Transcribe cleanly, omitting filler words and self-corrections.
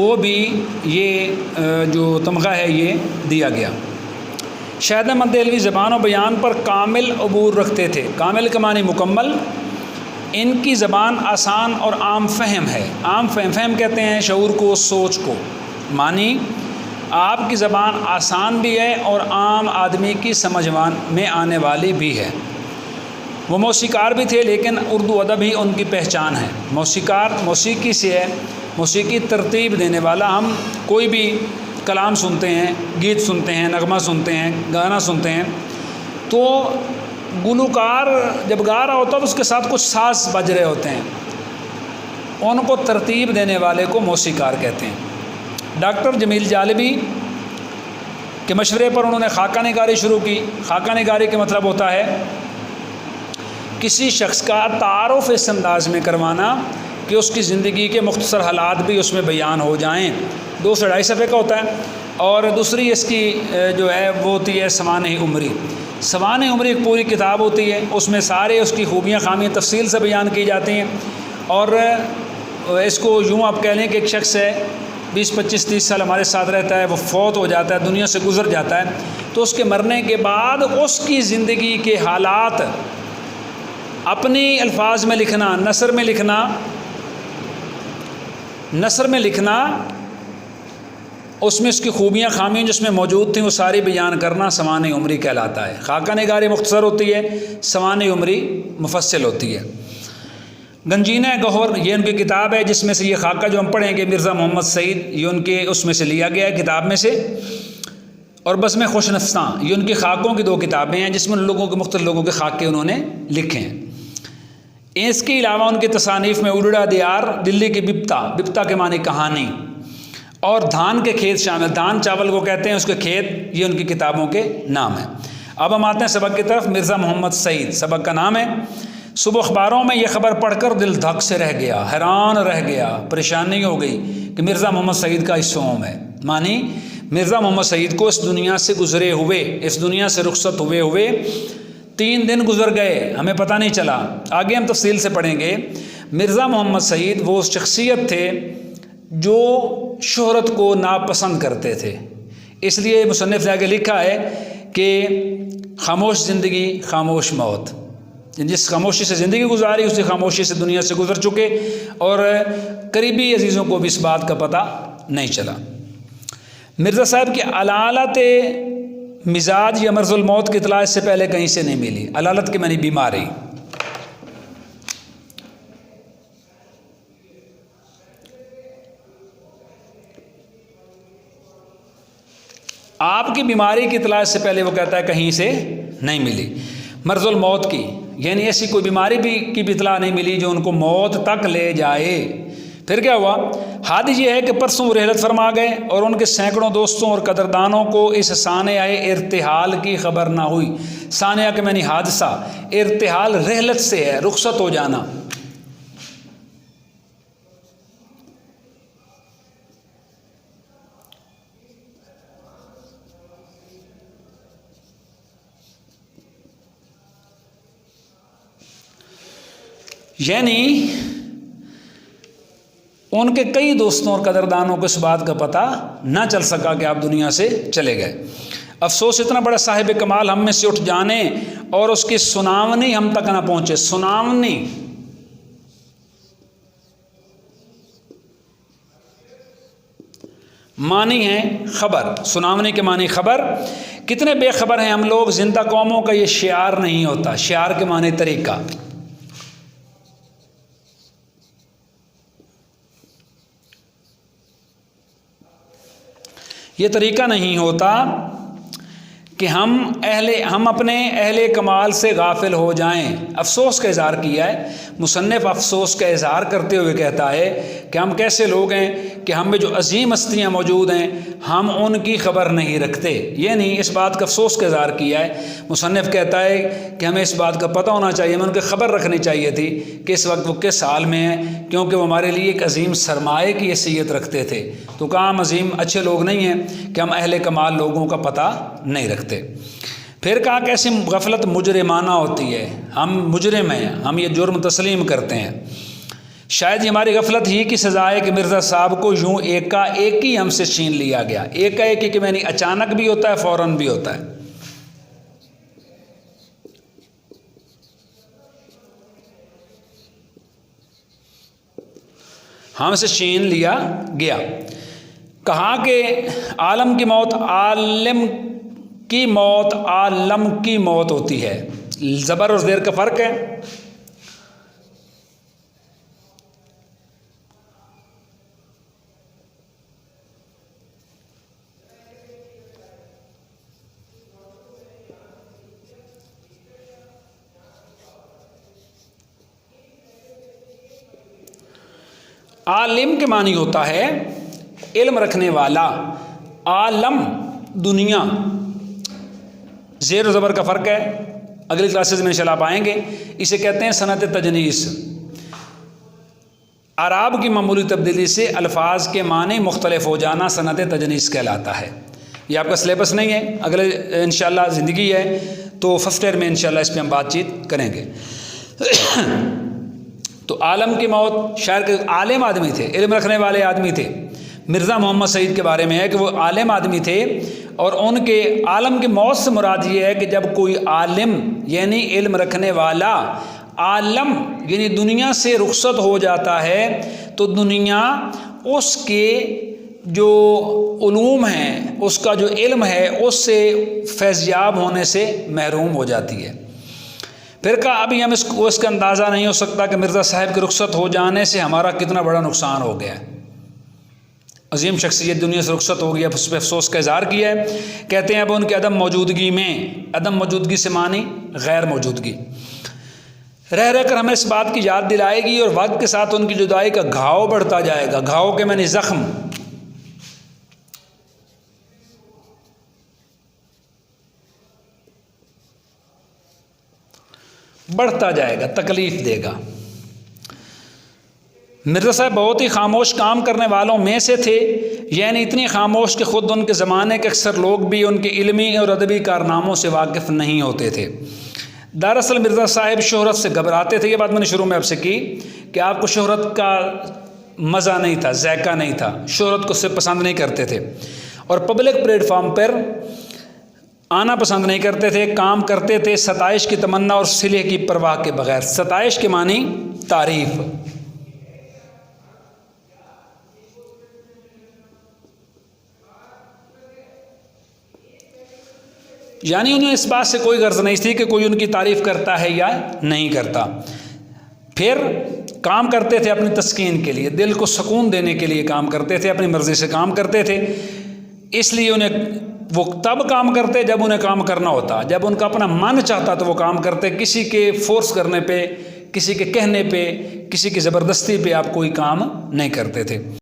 को भी ये जो तमगा है ये दिया गया। शहीद अहमद देहलवी ज़बान और बयान पर कामिल अबूर रखते थे। कामिल के मानी मुकम्मल। इनकी ज़बान आसान और आम फहम है। आम फहम कहते हैं शऊर को, सोच को। मानी आपकी ज़बान आसान भी है और आम आदमी की समझ में आने वाली भी है। वो मौसीकार भी थे, लेकिन उर्दू अदब ही उनकी पहचान है। मौसीकार मौसीकी से है, मौसीकी तरतीब देने वाला। हम कोई भी कलाम सुनते हैं, गीत सुनते हैं, नगमा सुनते हैं, गाना सुनते हैं, तो गुलूकार जब गा रहा होता है तो उसके साथ कुछ साज बज रहे होते हैं, उनको तरतीब देने वाले को मौसीकार कहते हैं। डॉक्टर जमील जालबी के मशवरे पर उन्होंने खाका निगारी शुरू की। खाका निगारी का मतलब होता है किसी शख्स का तारुफ इस अंदाज में करवाना कि उसकी ज़िंदगी के मुख्तसर हालात भी उसमें बयान हो जाएं। 2 से 2.5 सफ़े का होता है। और दूसरी इसकी जो है वो होती है सवाने उमरी। सवाने उमरी एक पूरी किताब होती है, उसमें सारे उसकी खूबियाँ खामियाँ तफसील से बयान की जाती हैं। और इसको यूँ आप कह लें कि एक शख्स है 20, 25, 30 साल हमारे साथ रहता है, वो फौत हो जाता है, दुनिया से गुज़र जाता है, तो उसके मरने के बाद उसकी ज़िंदगी के हालात अपनी अल्फाज में लिखना, नसर में लिखना, उसमें उसकी खूबियाँ खामियाँ जिसमें मौजूद थी वो सारी बयान करना सवाने उमरी कहलाता है। खाका निगारी मुख्तसर होती है, सवाने उमरी मुफस्सिल होती है। गंजीना गौहर ये उनकी किताब है, जिसमें से ये खाका जो हम पढ़ेंगे मिर्ज़ा मोहम्मद सईद, ये उनके उसमें से लिया गया है किताब में से। और बज़्म खुशनफ्सा ये उनकी खाकों की 2 किताबें हैं, जिसमें लोगों के मुख्तलिफ लोगों के खाके उन्होंने लिखे हैं। इसके अलावा उनकी तसानीफ़ में उड़ड़ा दियार, दिल्ली की बिप्ता के मानी कहानी, और धान के खेत शामिल। धान चावल को कहते हैं, उसके खेत, ये उनकी किताबों के नाम हैं। अब हम आते हैं सबक की तरफ। मिर्ज़ा मोहम्मद सईद सबक का नाम है। सुबह अखबारों में यह खबर पढ़कर दिल धक से रह गया, हैरान रह गया, परेशानी हो गई कि मिर्ज़ा मोहम्मद सईद का इस सोम है। मानी मिर्ज़ा मोहम्मद सईद को इस दुनिया से गुज़रे हुए, इस दुनिया से रुखसत हुए 3 दिन गुजर गए, हमें पता नहीं चला। आगे हम तफसील से पढ़ेंगे। मिर्ज़ा मोहम्मद सईद वो शख्सियत थे जो शोहरत को नापसंद करते थे। इसलिए मुसन्निफ़ ने आगे लिखा है कि खामोश ज़िंदगी खामोश मौत। जिस खामोशी से ज़िंदगी गुजारी उसी खामोशी से दुनिया से गुजर चुके, और करीबी अजीज़ों को भी इस बात का पता नहीं चला। मिर्ज़ा साहब की अलालत मिजाज या मर्ज़ुल मौत की इतला इससे पहले कहीं से नहीं मिली। अलालत के मानी बीमारी। आपकी बीमारी की इतला इससे पहले वो कहता है कहीं से नहीं मिली। मर्ज़ुल मौत की यानी ऐसी कोई बीमारी की भी इतला नहीं मिली जो उनको मौत तक ले जाए। फिर क्या हुआ? हाद ये है कि परसों वो रहलत फरमा गए और उनके सैकड़ों दोस्तों और कदरदानों को इस सानिया इर्तिहाल की खबर ना हुई। सानिया के मानी हादसा, इर्तिहाल रहलत से है, रुखसत हो जाना। यानी उनके कई दोस्तों और कदरदानों को इस बात का पता ना चल सका कि आप दुनिया से चले गए। अफसोस इतना बड़ा साहिब कमाल हम में से उठ जाने और उसकी सुनावनी हम तक ना पहुंचे। सुनावनी मानी है खबर, सुनावनी के मानी खबर। कितने बेखबर हैं हम लोग। जिंदा कौमों का ये शियार नहीं होता। शियार के माने तरीका। ये तरीका नहीं होता कि हम अपने अहले कमाल से गाफिल हो जाएं। अफसोस का इज़हार किया है मुसन्निफ़। अफसोस का इज़हार करते हुए कहता है कि हम कैसे लोग हैं कि हम में जो अजीम हस्तियाँ मौजूद हैं हम उनकी ख़बर नहीं रखते। ये नहीं, इस बात का अफसोस का इज़हार किया है मुसन्निफ़। कहता है कि हमें इस बात का पता होना चाहिए, हमें उनकी ख़बर रखनी चाहिए थी कि इस वक्त वो किस हाल में हैं, क्योंकि वो हमारे लिए एक अजीम सरमाए की हैसियत रखते थे। तो कहाँ हम अजीम अच्छे लोग नहीं हैं कि हम अहले कमाल लोगों का पता नहीं रखते। फिर कहा कैसी गफलत मुजरिमाना होती है। हम मुजरिम हैं, हम ये जुर्म तस्लीम करते हैं। शायद ये हमारी गफलत ही की सज़ा है कि मिर्ज़ा साहब को यूं एकाएक ही हमसे छीन लिया गया। एकाएक ही कि मैंने अचानक भी होता है, फ़ौरन भी होता है। हमसे छीन लिया गया। कहा कि आलम की मौत आलिम की मौत आलम की मौत होती है। ज़बर और ज़ेर का फ़र्क है। आलिम के मानी होता है इल्म रखने वाला, आलम दुनिया। ज़ेर और ज़बर का फ़र्क है, अगली क्लासेस में इंशाल्लाह पाएंगे। इसे कहते हैं सनत तजनीस। अराब की मामूली तब्दीली से अल्फाज के माने मुख्तलिफ हो जाना सनत तजनीस कहलाता है। ये आपका सिलेबस नहीं है, अगले इंशाल्लाह ज़िंदगी है तो फर्स्ट ईयर में इंशाल्लाह इस पर हम बातचीत करेंगे। तो आलम की मौत, शायर के आलिम आदमी थे, इल्म रखने वाले आदमी थे। मिर्ज़ा मोहम्मद सईद के बारे में है कि वो आलिम आदमी थे और उनके आलम की मौत से मुराद ये है कि जब कोई आलिम यानी इल्म रखने वाला आलम यानी दुनिया से रुखसत हो जाता है तो दुनिया उसके जो उलूम हैं, उसका जो इल्म है, उससे फैज़याब होने से महरूम हो जाती है। फिर कहा अभी हम इसका अंदाज़ा नहीं हो सकता कि मिर्ज़ा साहब के रुखसत हो जाने से हमारा कितना बड़ा नुकसान हो गया है। अजीम शख्सियत दुनिया से रुखसत हो गया, उस पर अफसोस का इज़हार किया है। कहते हैं अब उनके अदम मौजूदगी में, अदम मौजूदगी से मानी गैर मौजूदगी, रह रह कर हमें इस बात की याद दिलाएगी और वक्त के साथ उनकी जुदाई का घाव बढ़ता जाएगा। घाव के मैंने ज़ख्म, बढ़ता जाएगा, तकलीफ़ देगा। मिर्ज़ा साहब बहुत ही खामोश काम करने वालों में से थे, यानी इतनी खामोश कि ख़ुद उनके ज़माने के अक्सर लोग भी उनके इल्मी और अदबी कारनामों से वाकिफ़ नहीं होते थे। दरअसल मिर्ज़ा साहब शोहरत से घबराते थे। ये बात मैंने शुरू में आपसे की कि आपको शोहरत का मज़ा नहीं था, ज़ायका नहीं था, शोहरत को सिर्फ पसंद नहीं करते थे और पब्लिक प्लेटफार्म पर आना पसंद नहीं करते थे। काम करते थे सताइश की तमन्ना और सिले की परवाह के बगैर। सताइश के मानी तारीफ़, यानी उन्हें इस बात से कोई गर्ज नहीं थी कि कोई उनकी तारीफ़ करता है या नहीं करता। फिर काम करते थे अपनी तस्कीन के लिए, दिल को सुकून देने के लिए काम करते थे, अपनी मर्ज़ी से काम करते थे। इसलिए उन्हें वो तब काम करते जब उन्हें काम करना होता, जब उनका अपना मन चाहता तो वो काम करते। किसी के फोर्स करने पे, किसी के कहने पे, किसी की ज़बरदस्ती पे आप कोई काम नहीं करते थे।